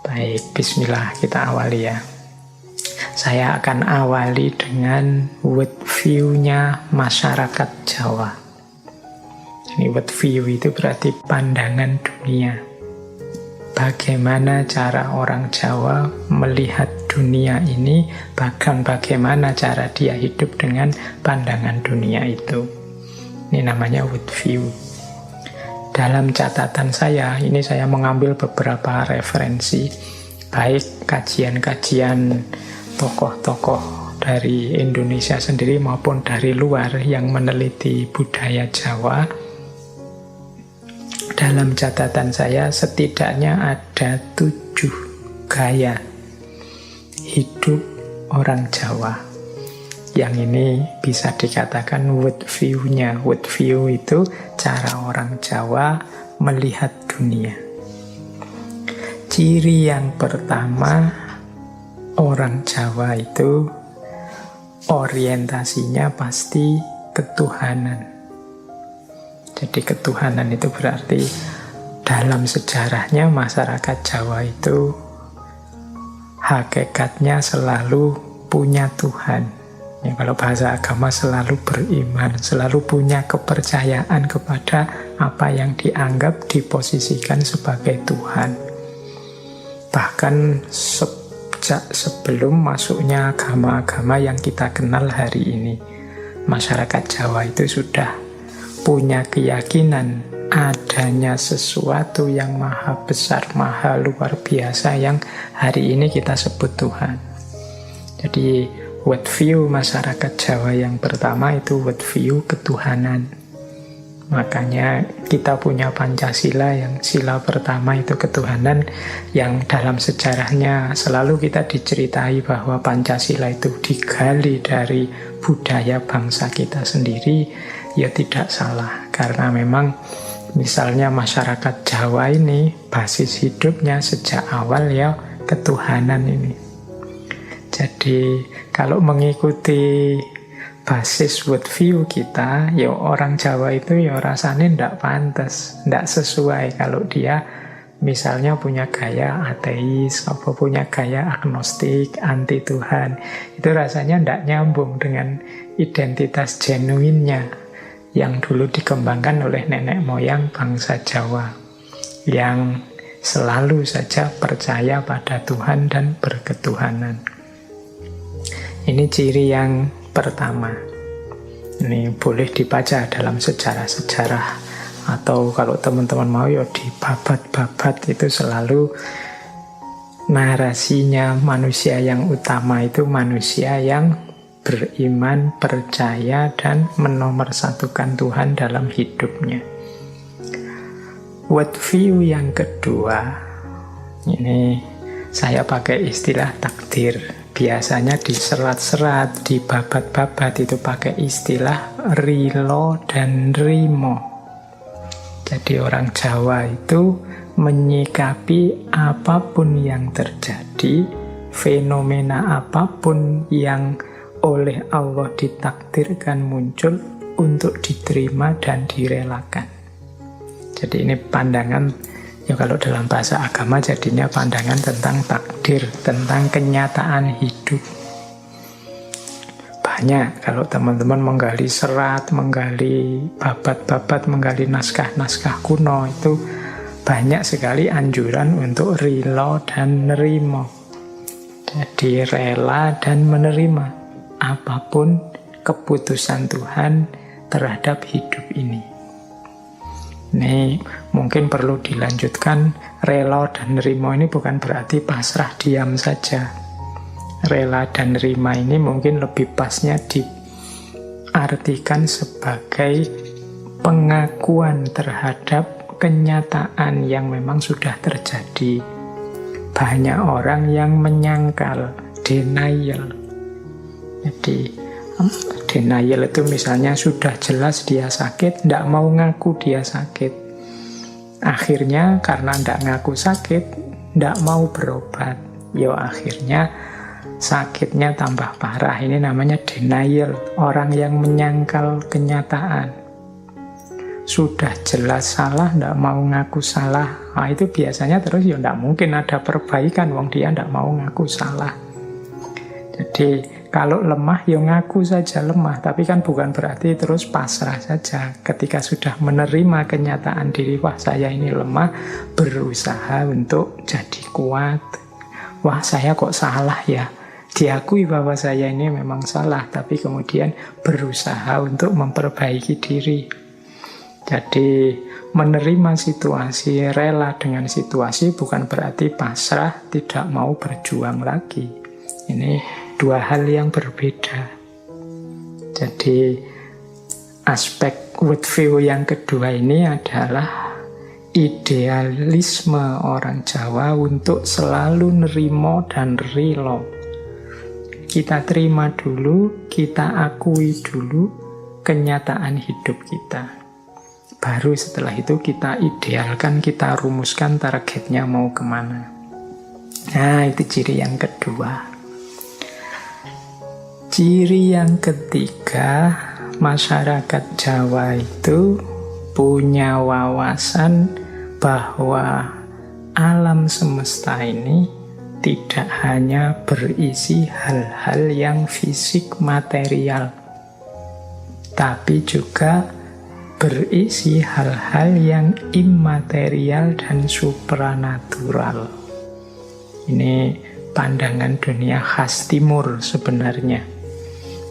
Baik, bismillah, kita awali ya. Saya akan awali dengan world view-nya masyarakat Jawa. Ini world view itu berarti pandangan dunia. Bagaimana cara orang Jawa melihat dunia ini, bahkan bagaimana cara dia hidup dengan pandangan dunia itu. Ini namanya world view. Dalam catatan saya, ini saya mengambil beberapa referensi, baik kajian-kajian tokoh-tokoh dari Indonesia sendiri maupun dari luar yang meneliti budaya Jawa. Dalam catatan saya setidaknya ada 7 gaya hidup orang Jawa. Yang ini bisa dikatakan world view-nya. World view itu cara orang Jawa melihat dunia. Ciri yang pertama, orang Jawa itu orientasinya pasti ketuhanan. Jadi ketuhanan itu berarti dalam sejarahnya masyarakat Jawa itu hakikatnya selalu punya Tuhan. Ya, kalau bahasa agama selalu beriman, selalu punya kepercayaan kepada apa yang dianggap diposisikan sebagai Tuhan. Bahkan sejak sebelum masuknya agama-agama yang kita kenal hari ini, masyarakat Jawa itu sudah punya keyakinan adanya sesuatu yang maha besar, maha luar biasa yang hari ini kita sebut Tuhan. Jadi world view masyarakat Jawa yang pertama itu world view ketuhanan. Makanya kita punya Pancasila yang sila pertama itu ketuhanan, yang dalam sejarahnya selalu kita diceritai bahwa Pancasila itu digali dari budaya bangsa kita sendiri. Ya tidak salah, karena memang misalnya masyarakat Jawa ini basis hidupnya sejak awal ya ketuhanan ini. Jadi kalau mengikuti basis world view kita, ya orang Jawa itu ya rasanya tidak pantas, tidak sesuai kalau dia misalnya punya gaya ateis, apa punya gaya agnostik, anti Tuhan. Itu rasanya tidak nyambung dengan identitas genuinnya yang dulu dikembangkan oleh nenek moyang bangsa Jawa, yang selalu saja percaya pada Tuhan dan berketuhanan. Ini ciri yang pertama. Ini boleh dibaca dalam sejarah-sejarah, atau kalau teman-teman mau ya di babat-babat itu selalu narasinya manusia yang utama itu manusia yang beriman, percaya, dan menomorsatukan Tuhan dalam hidupnya. World view yang kedua, ini saya pakai istilah takdir. Biasanya di serat-serat, di babat-babat itu pakai istilah rilo dan rimo. Jadi orang Jawa itu menyikapi apapun yang terjadi, fenomena apapun yang oleh Allah ditakdirkan muncul untuk diterima dan direlakan. Jadi ini pandangan, ya kalau dalam bahasa agama jadinya pandangan tentang takdir, tentang kenyataan hidup. Banyak kalau teman-teman menggali serat, menggali babat-babat, menggali naskah-naskah kuno, itu banyak sekali anjuran untuk rilo dan nerimo. Jadi rela dan menerima apapun keputusan Tuhan terhadap hidup ini. Ini mungkin perlu dilanjutkan, rela dan nerima ini bukan berarti pasrah diam saja. Rela dan nerima ini mungkin lebih pasnya diartikan sebagai pengakuan terhadap kenyataan yang memang sudah terjadi. Banyak orang yang menyangkal, denial. Jadi denial itu misalnya sudah jelas dia sakit, tidak mau ngaku dia sakit. Akhirnya karena tidak ngaku sakit, tidak mau berobat. Ya akhirnya sakitnya tambah parah. Ini namanya denial, orang yang menyangkal kenyataan. sudah jelas salah, tidak mau ngaku salah, nah itu biasanya terus ya tidak mungkin ada perbaikan, wong dia tidak mau ngaku salah. Jadi kalau lemah ya ngaku saja lemah, tapi kan bukan berarti terus pasrah saja. Ketika sudah menerima kenyataan diri, wah saya ini lemah, berusaha untuk jadi kuat. Wah saya kok salah ya, diakui bahwa saya ini memang salah, tapi kemudian berusaha untuk memperbaiki diri. Jadi menerima situasi, rela dengan situasi bukan berarti pasrah, tidak mau berjuang lagi. Ini dua hal yang berbeda. Jadi aspek worldview yang kedua ini adalah idealisme orang Jawa untuk selalu nerimo dan relo. Kita terima dulu, kita akui dulu kenyataan hidup kita. Baru setelah itu kita idealkan, kita rumuskan targetnya mau kemana. Nah, itu ciri yang kedua. Ciri yang ketiga, masyarakat Jawa itu punya wawasan bahwa alam semesta ini tidak hanya berisi hal-hal yang fisik material, tapi juga berisi hal-hal yang immaterial dan supranatural. Ini pandangan dunia khas timur sebenarnya.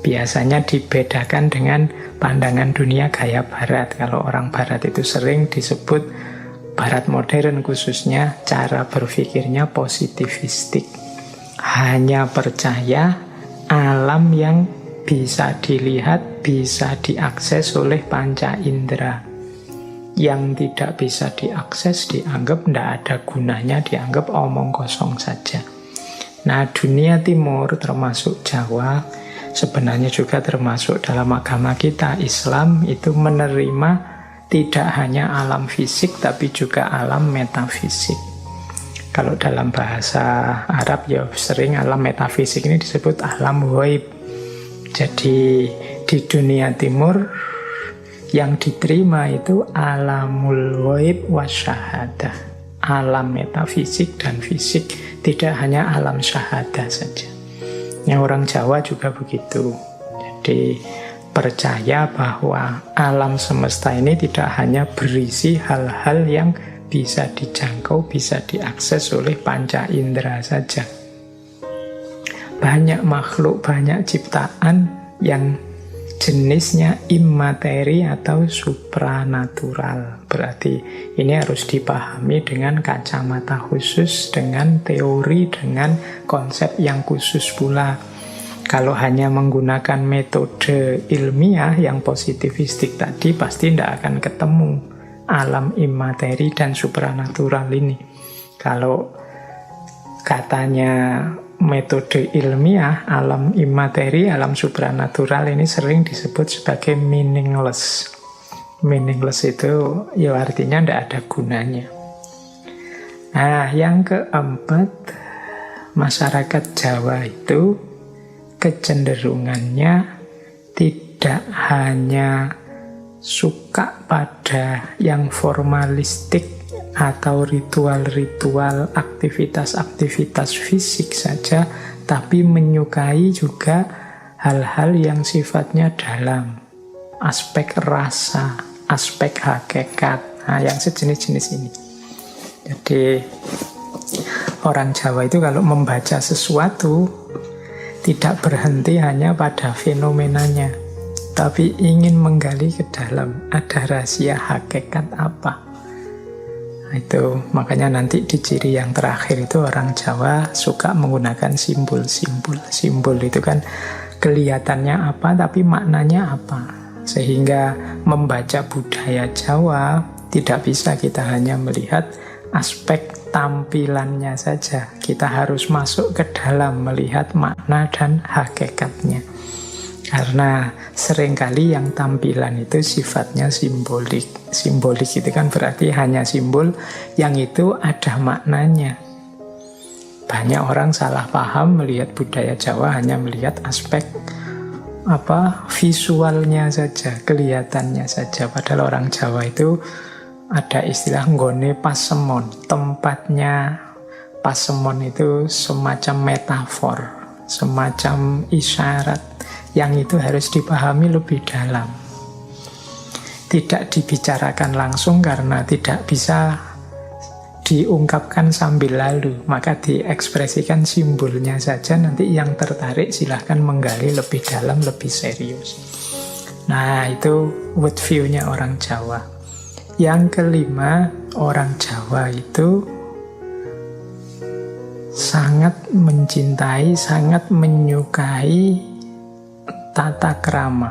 Biasanya dibedakan dengan pandangan dunia gaya barat. Kalau orang barat itu sering disebut, barat modern khususnya, cara berpikirnya positivistik. Hanya percaya alam yang bisa dilihat, bisa diakses oleh panca indera. Yang tidak bisa diakses dianggap tidak ada gunanya, dianggap omong kosong saja. Nah, dunia timur termasuk Jawa, sebenarnya juga termasuk dalam agama kita, Islam, itu menerima tidak hanya alam fisik tapi juga alam metafisik. Kalau dalam bahasa Arab ya sering alam metafisik ini disebut alam ghaib. Jadi di dunia timur yang diterima itu alamul ghaib wasyahadah, alam metafisik dan fisik, tidak hanya alam syahadah saja. Yang orang Jawa juga begitu. Jadi percaya bahwa alam semesta ini tidak hanya berisi hal-hal yang bisa dijangkau, bisa diakses oleh panca indera saja. Banyak makhluk, banyak ciptaan yang jenisnya immateri atau supranatural. Berarti ini harus dipahami dengan kacamata khusus, dengan teori, dengan konsep yang khusus pula. Kalau hanya menggunakan metode ilmiah yang positivistik tadi, pasti tidak akan ketemu alam immateri dan supranatural ini. Kalau katanya metode ilmiah, alam immateri, alam supranatural ini sering disebut sebagai meaningless. Meaningless itu ya artinya tidak ada gunanya. Nah, yang keempat, masyarakat Jawa itu kecenderungannya tidak hanya suka pada yang formalistik atau ritual-ritual, aktivitas-aktivitas fisik saja, tapi menyukai juga hal-hal yang sifatnya dalam, aspek rasa, aspek hakikat, nah, yang sejenis-jenis ini. Jadi orang Jawa itu kalau membaca sesuatu tidak berhenti hanya pada fenomenanya, tapi ingin menggali ke dalam, ada rahasia hakikat apa. Itu makanya nanti di ciri yang terakhir itu orang Jawa suka menggunakan simbol-simbol. Simbol itu kan kelihatannya apa tapi maknanya apa. Sehingga membaca budaya Jawa tidak bisa kita hanya melihat aspek tampilannya saja. Kita harus masuk ke dalam melihat makna dan hakikatnya. Karena seringkali yang tampilan itu sifatnya simbolik. Simbolik itu kan berarti hanya simbol yang itu ada maknanya. Banyak orang salah paham melihat budaya Jawa hanya melihat aspek visualnya saja, kelihatannya saja. Padahal orang Jawa itu ada istilah nggone pasemon. Tempatnya pasemon itu semacam metafor, semacam isyarat yang itu harus dipahami lebih dalam. Tidak dibicarakan langsung karena tidak bisa diungkapkan sambil lalu, maka diekspresikan simbolnya saja. Nanti yang tertarik silahkan menggali lebih dalam, lebih serius. Nah, itu world view-nya orang Jawa. Yang kelima, orang Jawa itu sangat mencintai, sangat menyukai tata krama,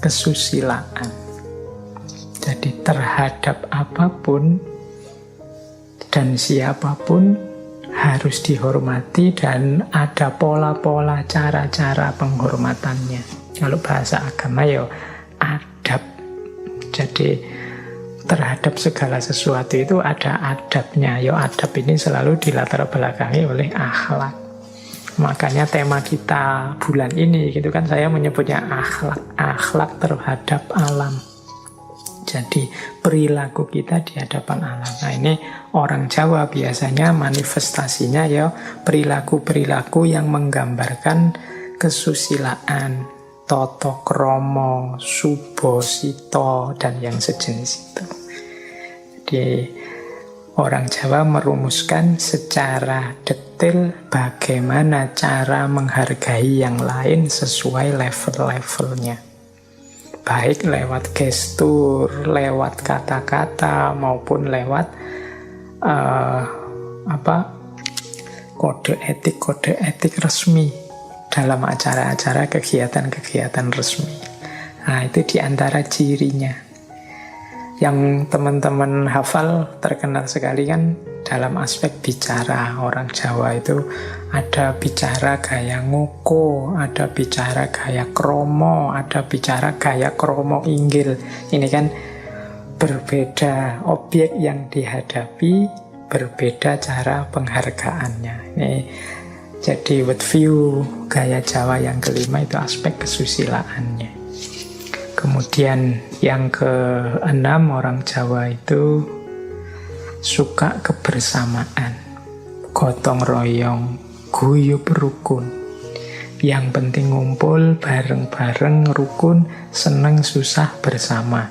kesusilaan. Jadi terhadap apapun dan siapapun harus dihormati dan ada pola-pola, cara-cara penghormatannya. Kalau bahasa agama ya adab. Jadi terhadap segala sesuatu itu ada adabnya. Ya adab ini selalu dilatar belakangi oleh akhlak. Makanya tema kita bulan ini gitu kan, saya menyebutnya akhlak terhadap alam. Jadi perilaku kita di hadapan alam. Nah, ini orang Jawa biasanya manifestasinya ya perilaku-perilaku yang menggambarkan kesusilaan, toto kromo, subo, sito, dan yang sejenis itu. Jadi orang Jawa merumuskan secara detail bagaimana cara menghargai yang lain sesuai level-levelnya. Baik lewat gestur, lewat kata-kata, maupun lewat kode etik resmi dalam acara-acara kegiatan-kegiatan resmi. Nah, itu diantara cirinya. Yang teman-teman hafal terkenal sekali kan dalam aspek bicara. Orang Jawa itu ada bicara gaya ngoko, ada bicara gaya kromo, ada bicara gaya kromo inggil. Ini kan berbeda objek yang dihadapi, berbeda cara penghargaannya. Ini jadi world view gaya Jawa yang kelima itu aspek kesusilaannya. Kemudian yang keenam, orang Jawa itu suka kebersamaan, gotong royong, guyub rukun. Yang penting ngumpul bareng-bareng, rukun, seneng susah bersama.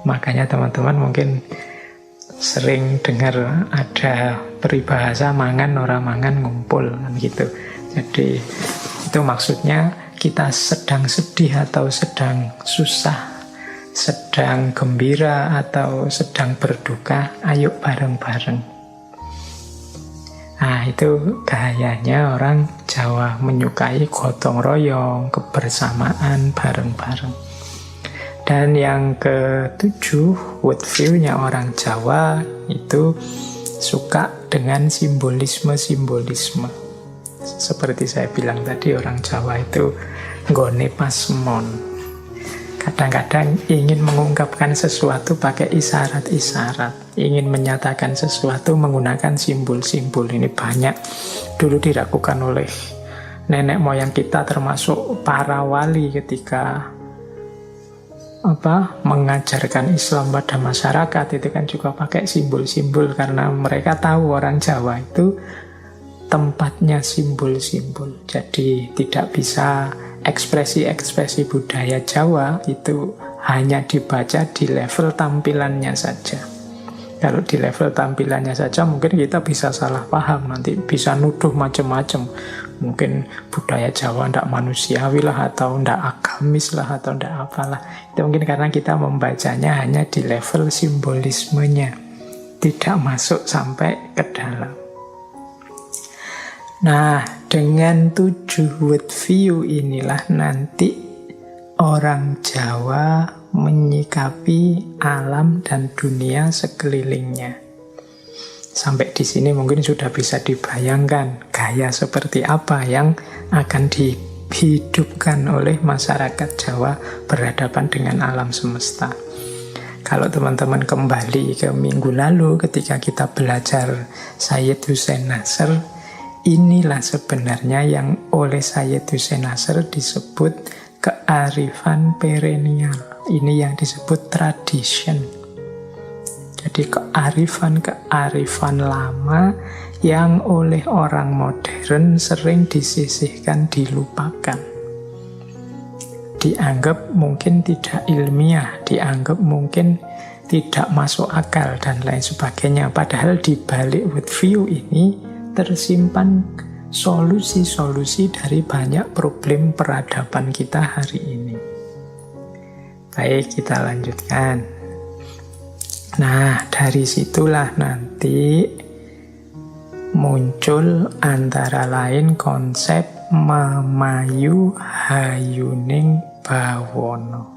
Makanya teman-teman mungkin sering dengar ada peribahasa mangan ora mangan ngumpul kan gitu. Jadi itu maksudnya kita sedang sedih atau sedang susah, sedang gembira atau sedang berduka, ayo bareng-bareng. Nah, itu gayanya orang Jawa, menyukai gotong royong, kebersamaan, bareng-bareng. Dan yang ketujuh, world view-nya orang Jawa itu suka dengan simbolisme-simbolisme. Seperti saya bilang tadi, orang Jawa itu nggone pasemon. Kadang-kadang ingin mengungkapkan sesuatu pakai isyarat-isyarat, ingin menyatakan sesuatu menggunakan simbol-simbol. Ini banyak dulu dilakukan oleh nenek moyang kita, termasuk para wali ketika mengajarkan Islam pada masyarakat. Itu kan juga pakai simbol-simbol, karena mereka tahu orang Jawa itu tempatnya simbol-simbol. Jadi tidak bisa ekspresi-ekspresi budaya Jawa itu hanya dibaca di level tampilannya saja. Kalau di level tampilannya saja mungkin kita bisa salah paham, nanti bisa nuduh macam-macam. Mungkin budaya Jawa tidak manusiawi lah, atau tidak agamis lah, atau tidak apalah. Itu mungkin karena kita membacanya hanya di level simbolismenya, tidak masuk sampai ke dalam. Nah, dengan 7 world view inilah nanti orang Jawa menyikapi alam dan dunia sekelilingnya. Sampai di sini mungkin sudah bisa dibayangkan gaya seperti apa yang akan dihidupkan oleh masyarakat Jawa berhadapan dengan alam semesta. Kalau teman-teman kembali ke minggu lalu ketika kita belajar Sayyid Hussein Nasr, inilah sebenarnya yang oleh Sayyid Hussein Nasr disebut kearifan perennial. Ini yang disebut tradition. Jadi kearifan-kearifan lama yang oleh orang modern sering disisihkan, dilupakan. Dianggap mungkin tidak ilmiah, dianggap mungkin tidak masuk akal, dan lain sebagainya. Padahal di balik worldview ini tersimpan solusi-solusi dari banyak problem peradaban kita hari ini. Baik, kita lanjutkan. Nah, dari situlah nanti muncul antara lain konsep memayu hayuning bawono.